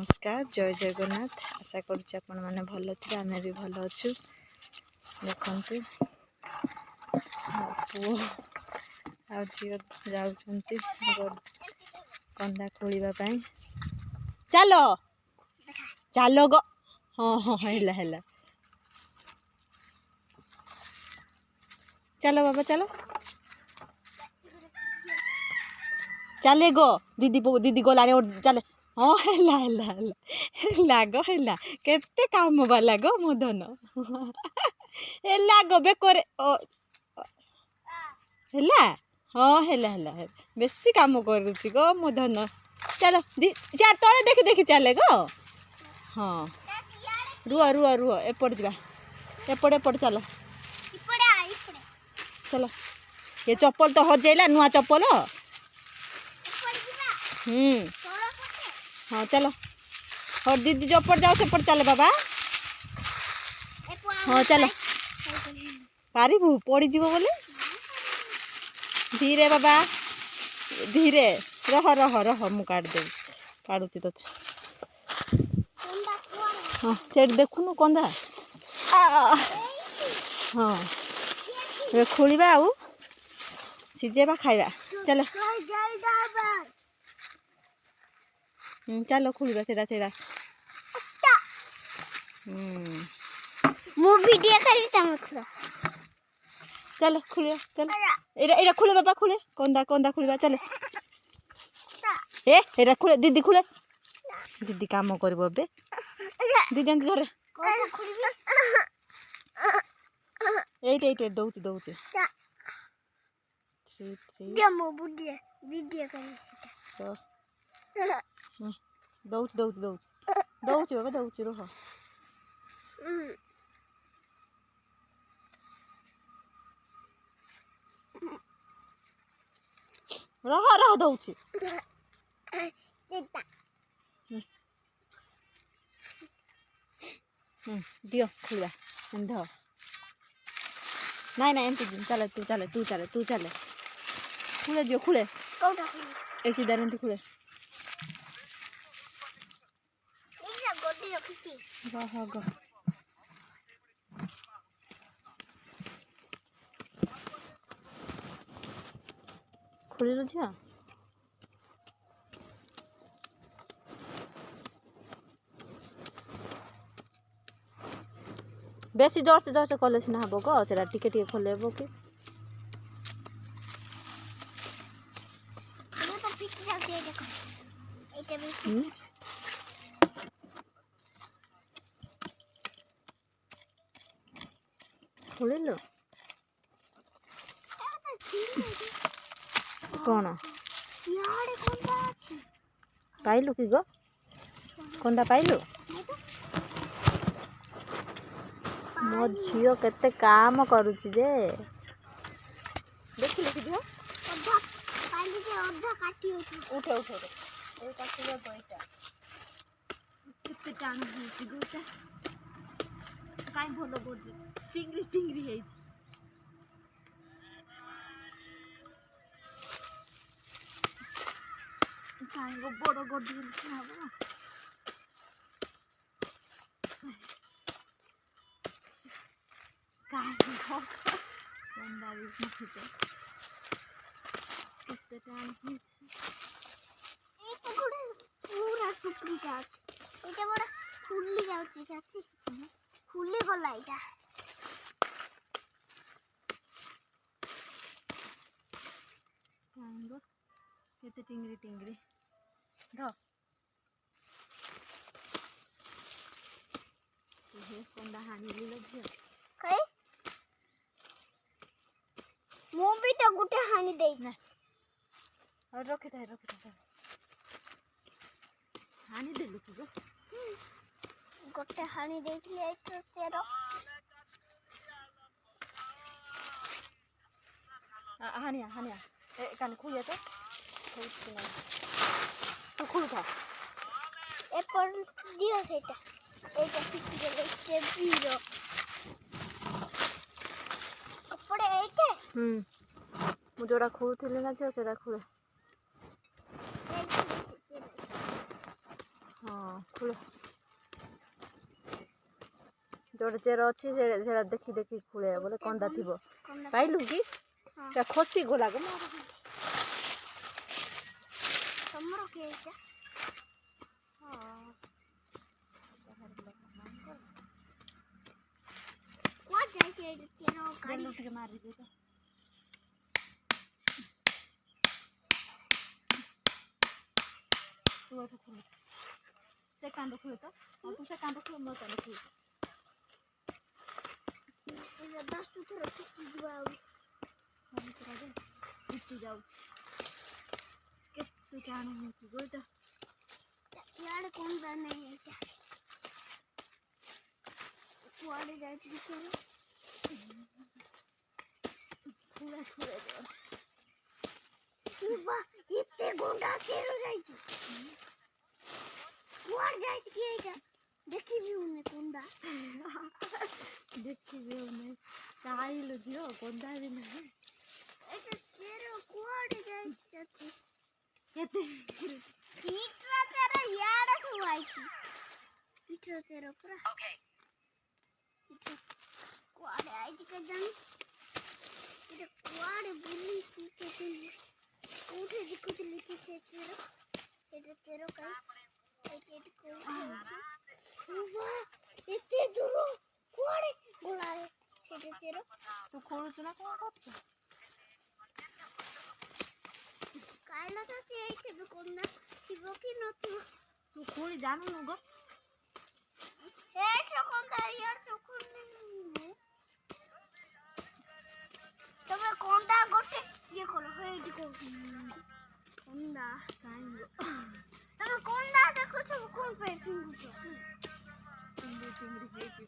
नमस्कार जय जगन्नाथ। आशा करुच्ची आपण मैंने भल थे आम भी भल अच्छु। देखु पुओ आ झील जाऊँ कंदा खोलवाई। चल चल गो हाँ हाँ है चलो बाबा चलो चले गो दीदी गला चले हाँ है गो है केते काम वाला गो मदन है गो बेकर हाँ है बेसी काम करुच्ची गो मदन। चलो चार तले देखी देखी चले गो हाँ रुह एपट जा एपट चलो चलो ये चप्पल तो हजेला नुआ चप्पल हाँ चलो और दीदी जो पड़ जाओ सेपट चले बाबा हाँ चलो पारिबू पड़ी जीव बोले धीरे बाबा धीरे रह रह रह मु काट दे काटुची तो हाँ सेठ देखुनु कंदा हाँ खोलिबा आउ सीझेबा खाइबा चलो चलो खोलिबा सेडा सेडा मु वीडियो करी तमखरा चलो खुले चलो एरा खुले बाबा खुले कंदा कंदा खुलिबा चले एरा खुले दीदी खुले दीदी काम करबो बे दीदी धरे एट दौची दौची जमो वीडियो वीडियो करी तो दौची दौची दौची दौची बाबा दौची रह रह रह दौची दियो खुलिया ध नहीं एमती चले तू चले खुले दियो खुले ए सीधा एमती खुले रह ग खुलिल झिया बेसी जोर से कले सीना हम गो से टिके खोलेब कि खोल कौन पाइलु कि गो कंदा पाइलु मो झील केते काम करुच्ची जे देख लिखी झील उठे उठे केते टाण होची गोटा काई भलो बोडी टिंगरी टिंगरी है काई गो बड़ गोडी ना पूरा टुकड़ी এটা বড় ফুললি যাচ্ছে চাচি ফুললি গলা এটা कांगो केते टिंगरी टिंगरी ध ये कंदा हानि लिलो झियो कई मु भी तो गुटे हानि देई ना और रखे थे हानि देलु तू गो गुटे हानि देइले एतो तेरो हानिया ए कान खुलिया तो तू खुल था ए पर दियो सेटा एटा फिटी गेले से बीरो कपड़े एके मु जोड़ा खुलुथिले ना झियो सेटा खुले हाँ ଖୋଳ जोड़े चेर अच्छी से देखी देखी खुले बोले कंदा थी पाइलु कि खसी गला गो तमरो के क्या कोआ जाय के चेरो काली लुट के मारी दे तो तू तो खुले से कांड खुले तो और तू से कांड खुले मो कांड खुले ये 10 थोड़ा जाओ हम करा दे उठ जाओ के तू जानो हो तू गो तो यार कौन सा नहीं है क्या कुआड़े जाए चलो खुले खुले दे वाह इतने गुंडा केरो जाए कुआड़ जाए के क्या देखी भी उन्हें कुंडा देखी भी उन्हें चाही लो दियो कुंडा भी नहीं ऐसे केरो कुआड़ जाए जाती केते पीटरा तेरा यार सुवाई थी पीटरा तेरा पूरा ओके कुआड़ आई थी कजन ये कुआड़ बुली की कहते हैं उठे जी कुछ लिखी से केरो ये केरो का ये को वाह इतने दूर कुआड़ बुलाए ये केरो तू खोलु चना कोन करछ कायला का से ऐसे भी कोना शिवो की नथु तू खोली जानू नु गो ए कोना यार तो कोन तबे कोंडा गोटे ये खोलो हे देखो कोंडा कांगो तबे कोंडा देखो सब कोन पे पिंगु टिंगरी टिंगरी हे की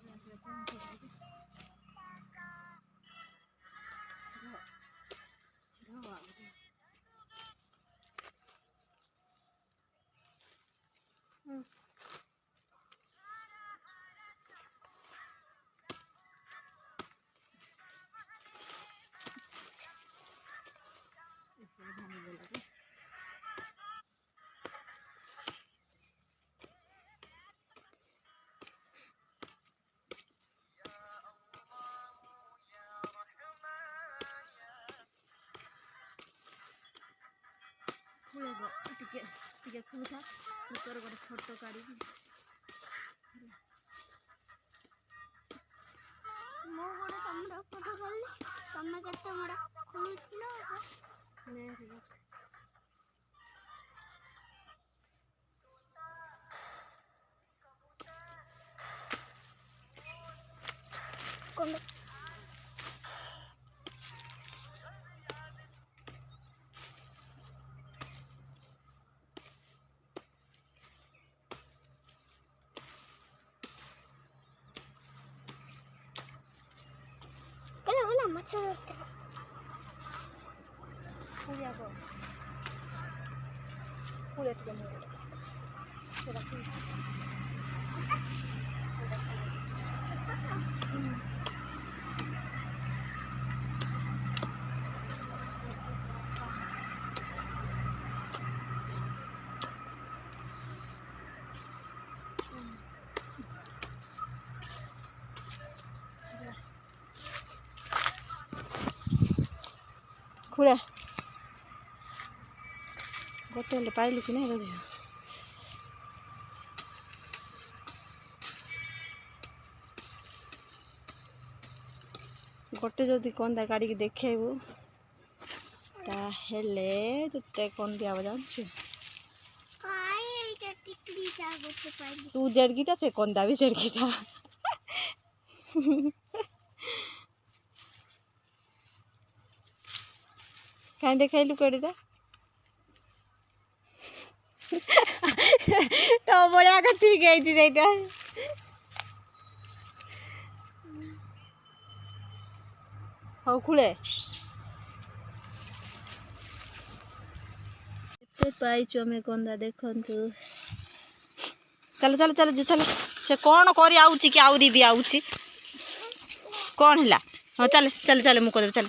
खुलेगो टिके टिके खुलसा ऊपर गोटे फोटो काढी मो गोटे तमरा फोटो करले तमे केते मोडा खुलथिलो ने कोन मच्छर लगता है खुलिया को खुले के मोर तेरा खुल खुले गोटे ले पाइलु कि नहीं रोज गोटे जदि कंदा गाड़ी की देखेबू ताहेले तते कोन दिया जानछु काई एटा टिकड़ी जा गोटे पाइली तू जड़गीटा से कंदा भी जड़गीटा कहीं देखलु कड़ीटा तो बड़िया का ठीक है जाइटा हाँ खुले पाइचु आम कंदा देखु चलो चलो चलो चलो से कौन कर आउची कि आउरी भी आउची कौन है हाँ चल चल चल मुझे चल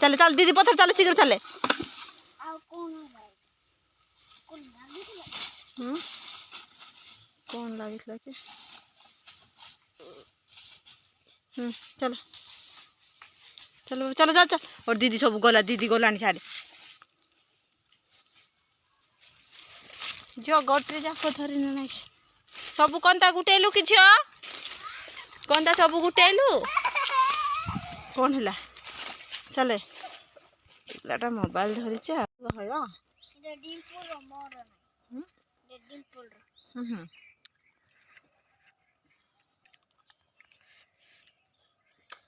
चल चल दीदी पथर चल शीघ्र चले कौन लगे कि चलो चलो चलो चल चल और दीदी सब गला दीदी गलानी छाड़े झील गटे जाक धरी ना सब कंता गुटेलु कि झील कंता सब गुटेलु कौन है चले पिलाटा मोबाइल धरी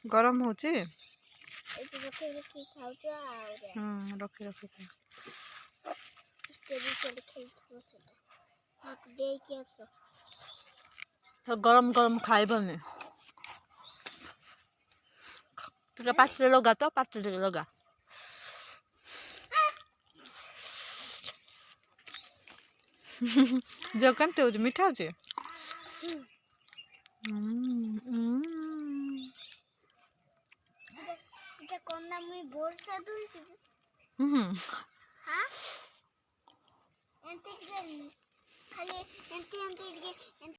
गरम हो रखी रखी गरम गरम खाइबनी तुझे पात्र लगा तो पात्र लगा जो कंते हो मीठा हो खाली